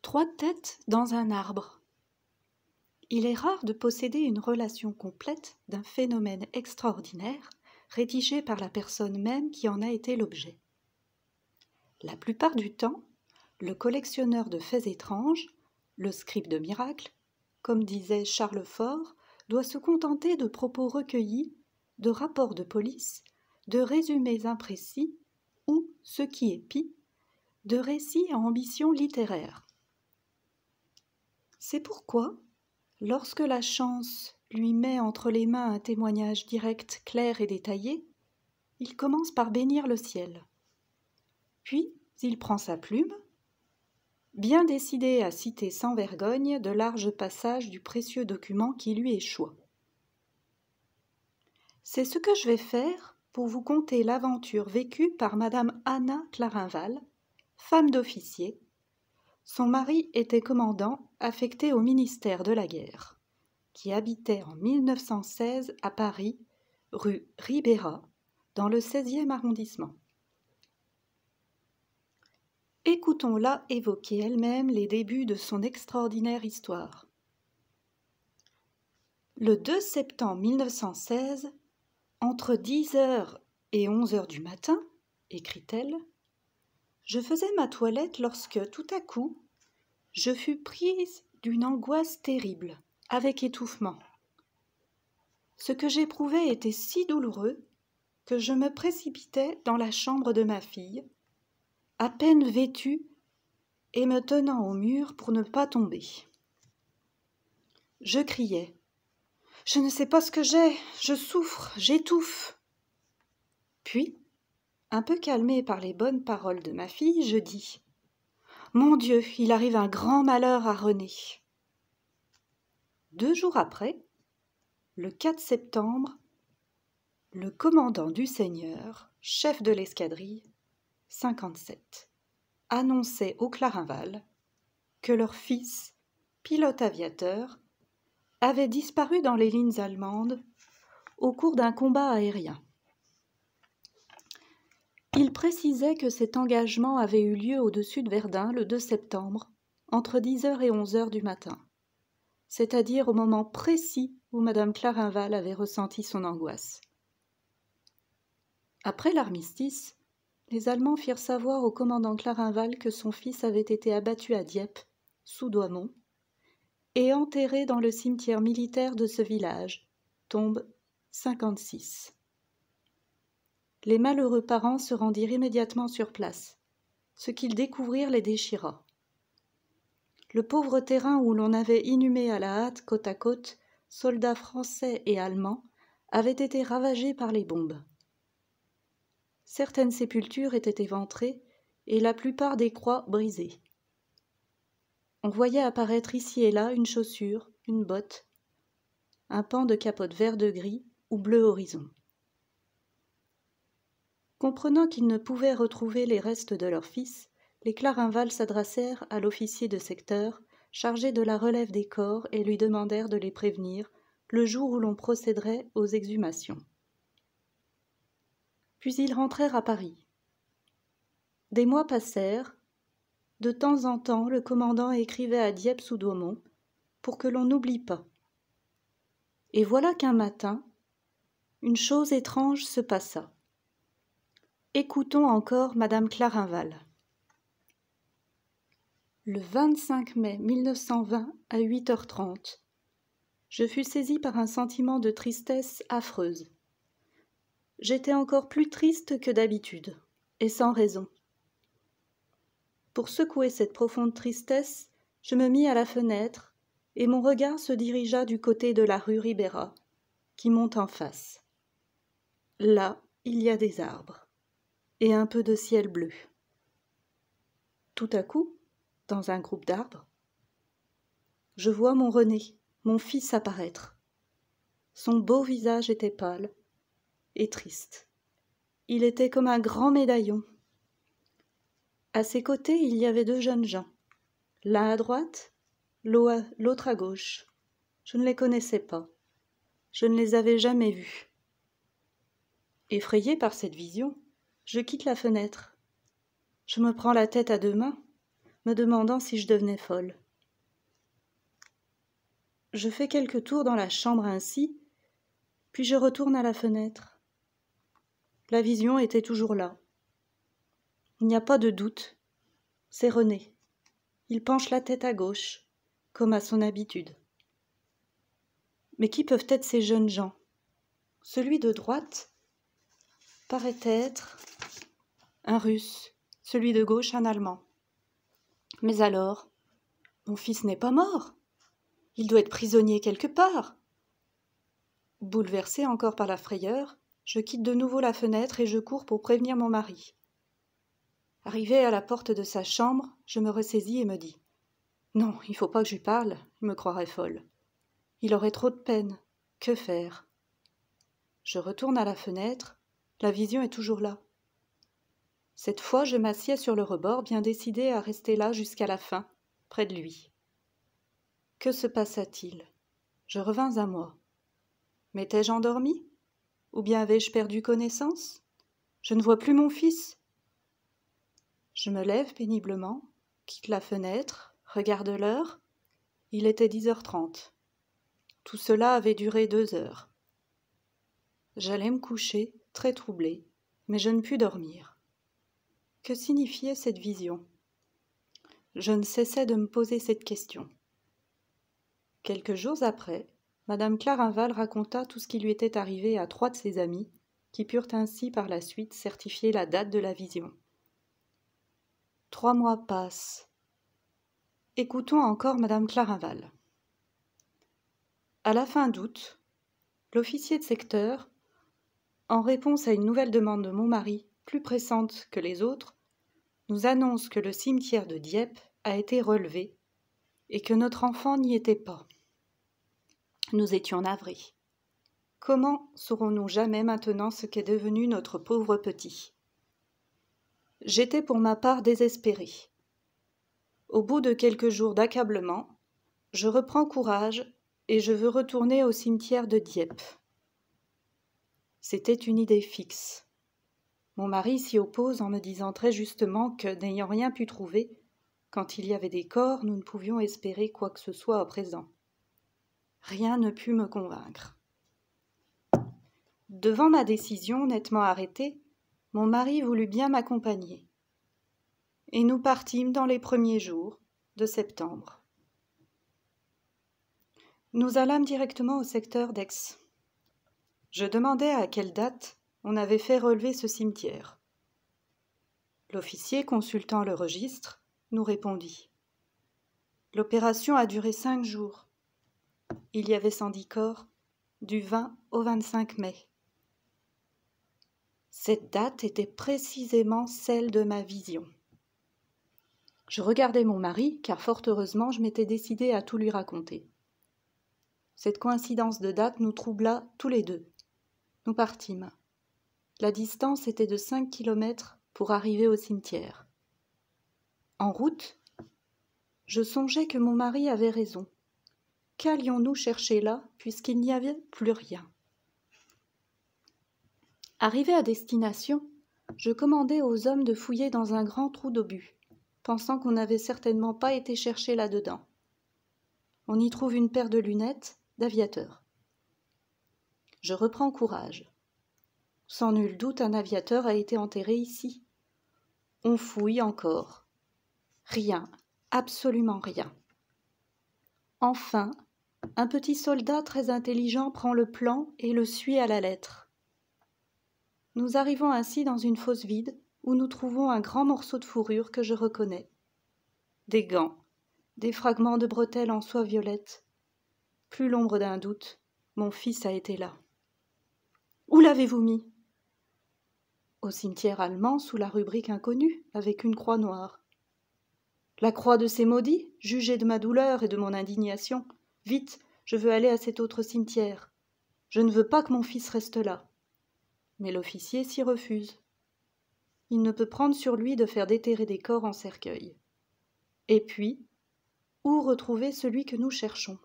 Trois têtes dans un arbre. Il est rare de posséder une relation complète d'un phénomène extraordinaire rédigé par la personne même qui en a été l'objet. La plupart du temps, le collectionneur de faits étranges, le scribe de miracles, comme disait Charles Fort, doit se contenter de propos recueillis, de rapports de police, de résumés imprécis ou, ce qui est pis, de récits à ambition littéraire. C'est pourquoi, lorsque la chance lui met entre les mains un témoignage direct, clair et détaillé, il commence par bénir le ciel. Puis, il prend sa plume, bien décidé à citer sans vergogne de larges passages du précieux document qui lui échoit. C'est ce que je vais faire pour vous conter l'aventure vécue par Madame Anna Clarinval, femme d'officier. Son mari était commandant affecté au ministère de la Guerre, qui habitait en 1916 à Paris, rue Ribera, dans le 16e arrondissement. Écoutons-la évoquer elle-même les débuts de son extraordinaire histoire. Le 2 septembre 1916, entre 10h et 11h du matin, écrit-elle, je faisais ma toilette lorsque, tout à coup, je fus prise d'une angoisse terrible, avec étouffement. Ce que j'éprouvais était si douloureux que je me précipitai dans la chambre de ma fille, à peine vêtue et me tenant au mur pour ne pas tomber. Je criais « Je ne sais pas ce que j'ai, je souffre, j'étouffe !» Puis, un peu calmée par les bonnes paroles de ma fille, je dis « Mon Dieu, il arrive un grand malheur à René !» 2 jours après, le 4 septembre, le commandant du Seigneur, chef de l'escadrille, 57, annonçait aux Clarinval que leur fils, pilote aviateur, avait disparu dans les lignes allemandes au cours d'un combat aérien. Il précisait que cet engagement avait eu lieu au-dessus de Verdun le 2 septembre, entre 10h et 11h du matin, c'est-à-dire au moment précis où Madame Clarinval avait ressenti son angoisse. Après l'armistice, les Allemands firent savoir au commandant Clarinval que son fils avait été abattu à Dieppe, sous Douaumont, et enterré dans le cimetière militaire de ce village, tombe 56. Les malheureux parents se rendirent immédiatement sur place. Ce qu'ils découvrirent les déchira. Le pauvre terrain où l'on avait inhumé à la hâte côte à côte soldats français et allemands avait été ravagé par les bombes. Certaines sépultures étaient éventrées et la plupart des croix brisées. On voyait apparaître ici et là une chaussure, une botte, un pan de capote vert de gris ou bleu horizon. Comprenant qu'ils ne pouvaient retrouver les restes de leur fils, les Clarinval s'adressèrent à l'officier de secteur, chargé de la relève des corps, et lui demandèrent de les prévenir le jour où l'on procéderait aux exhumations. Puis ils rentrèrent à Paris. Des mois passèrent. De temps en temps, le commandant écrivait à Dieppe sous Douaumont pour que l'on n'oublie pas. Et voilà qu'un matin, une chose étrange se passa. Écoutons encore Madame Clarinval. Le 25 mai 1920 à 8h30, je fus saisie par un sentiment de tristesse affreuse. J'étais encore plus triste que d'habitude, et sans raison. Pour secouer cette profonde tristesse, je me mis à la fenêtre, et mon regard se dirigea du côté de la rue Ribera, qui monte en face. Là, il y a des arbres, et un peu de ciel bleu. Tout à coup, dans un groupe d'arbres, je vois mon René, mon fils, apparaître. Son beau visage était pâle et triste. Il était comme un grand médaillon. À ses côtés, il y avait 2 jeunes gens, l'un à droite, l'autre à gauche. Je ne les connaissais pas. Je ne les avais jamais vus. Effrayée par cette vision, je quitte la fenêtre. Je me prends la tête à 2 mains. me demandant si je devenais folle. Je fais quelques tours dans la chambre ainsi, puis je retourne à la fenêtre. La vision était toujours là. Il n'y a pas de doute, c'est René. Il penche la tête à gauche, comme à son habitude. Mais qui peuvent être ces jeunes gens? Celui de droite paraît être un Russe, celui de gauche un Allemand. Mais alors, mon fils n'est pas mort. Il doit être prisonnier quelque part. Bouleversée encore par la frayeur, je quitte de nouveau la fenêtre et je cours pour prévenir mon mari. Arrivée à la porte de sa chambre, je me ressaisis et me dis « Non, il ne faut pas que je lui parle, il me croirait folle. Il aurait trop de peine. Que faire ?» Je retourne à la fenêtre, la vision est toujours là. Cette fois, je m'assieds sur le rebord, bien décidée à rester là jusqu'à la fin, près de lui. Que se passa-t-il? Je revins à moi. M'étais-je endormie? Ou bien avais-je perdu connaissance? Je ne vois plus mon fils. Je me lève péniblement, quitte la fenêtre, regarde l'heure. Il était 10h30. Tout cela avait duré 2 heures. J'allais me coucher, très troublée, mais je ne pus dormir. Que signifiait cette vision? Je ne cessais de me poser cette question. Quelques jours après, Madame Clarinval raconta tout ce qui lui était arrivé à 3 de ses amis, qui purent ainsi par la suite certifier la date de la vision. 3 mois passent. Écoutons encore Madame Clarinval. À la fin d'août, l'officier de secteur, en réponse à une nouvelle demande de mon mari, plus pressante que les autres, nous annonce que le cimetière de Dieppe a été relevé et que notre enfant n'y était pas. Nous étions navrés. Comment saurons-nous jamais maintenant ce qu'est devenu notre pauvre petit? J'étais pour ma part désespérée. Au bout de quelques jours d'accablement, je reprends courage et je veux retourner au cimetière de Dieppe. C'était une idée fixe. Mon mari s'y oppose en me disant très justement que, n'ayant rien pu trouver, quand il y avait des corps, nous ne pouvions espérer quoi que ce soit à présent. Rien ne put me convaincre. Devant ma décision nettement arrêtée, mon mari voulut bien m'accompagner. Et nous partîmes dans les premiers jours de septembre. Nous allâmes directement au secteur d'Aix. Je demandai à quelle date on avait fait relever ce cimetière. L'officier, consultant le registre, nous répondit. L'opération a duré 5 jours. Il y avait 110 corps, du 20 au 25 mai. Cette date était précisément celle de ma vision. Je regardais mon mari, car fort heureusement, je m'étais décidée à tout lui raconter. Cette coïncidence de date nous troubla tous les deux. Nous partîmes. La distance était de 5 kilomètres pour arriver au cimetière. En route, je songeais que mon mari avait raison. Qu'allions-nous chercher là, puisqu'il n'y avait plus rien? Arrivé à destination, je commandai aux hommes de fouiller dans un grand trou d'obus, pensant qu'on n'avait certainement pas été chercher là-dedans. On y trouve une paire de lunettes d'aviateur. Je reprends courage. Sans nul doute, un aviateur a été enterré ici. On fouille encore. Rien, absolument rien. Enfin, un petit soldat très intelligent prend le plan et le suit à la lettre. Nous arrivons ainsi dans une fosse vide où nous trouvons un grand morceau de fourrure que je reconnais. Des gants, des fragments de bretelles en soie violette. Plus l'ombre d'un doute, mon fils a été là. Où l'avez-vous mis? Au cimetière allemand, sous la rubrique inconnue, avec une croix noire. La croix de ces maudits, jugez de ma douleur et de mon indignation. Vite, je veux aller à cet autre cimetière. Je ne veux pas que mon fils reste là. Mais l'officier s'y refuse. Il ne peut prendre sur lui de faire déterrer des corps en cercueil. Et puis, où retrouver celui que nous cherchons?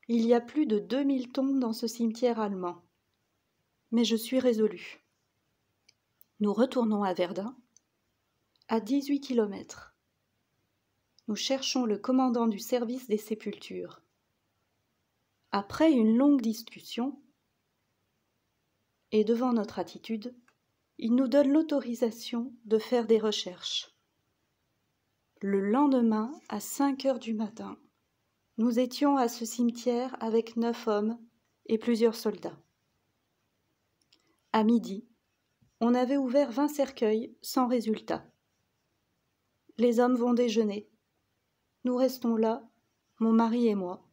Il y a plus de 2000 tombes dans ce cimetière allemand. Mais je suis résolue. Nous retournons à Verdun, à 18 kilomètres. Nous cherchons le commandant du service des sépultures. Après une longue discussion, et devant notre attitude, il nous donne l'autorisation de faire des recherches. Le lendemain, à 5 heures du matin, nous étions à ce cimetière avec 9 hommes et plusieurs soldats. À midi, on avait ouvert 20 cercueils sans résultat. Les hommes vont déjeuner. Nous restons là, mon mari et moi,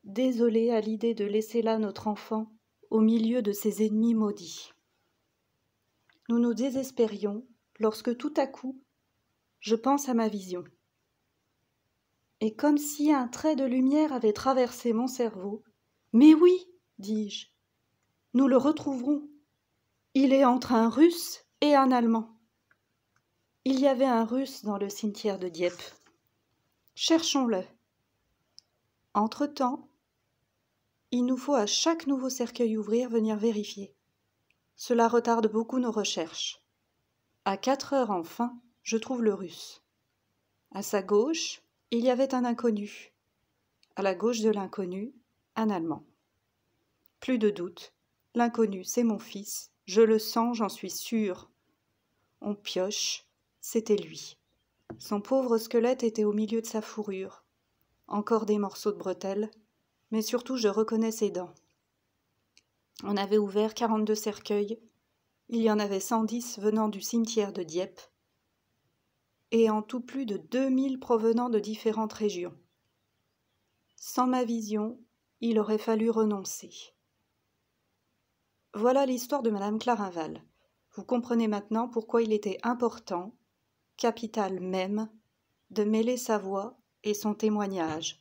désolés à l'idée de laisser là notre enfant au milieu de ses ennemis maudits. Nous nous désespérions lorsque tout à coup, je pense à ma vision. Et comme si un trait de lumière avait traversé mon cerveau, « Mais oui, dis-je, nous le retrouverons. Il est entre un Russe et un Allemand. » Il y avait un Russe dans le cimetière de Dieppe. Cherchons-le. Entre-temps, il nous faut à chaque nouveau cercueil ouvrir venir vérifier. Cela retarde beaucoup nos recherches. À 4 heures enfin, je trouve le Russe. À sa gauche, il y avait un inconnu. À la gauche de l'inconnu, un Allemand. Plus de doute, l'inconnu, c'est mon fils. Je le sens, j'en suis sûre. On pioche, c'était lui. Son pauvre squelette était au milieu de sa fourrure. Encore des morceaux de bretelles, mais surtout je reconnais ses dents. On avait ouvert 42 cercueils. Il y en avait 110 venant du cimetière de Dieppe, et en tout plus de 2000 provenant de différentes régions. Sans ma vision, il aurait fallu renoncer. Voilà l'histoire de Madame Clarinval. Vous comprenez maintenant pourquoi il était important, capital même, de mêler sa voix et son témoignage.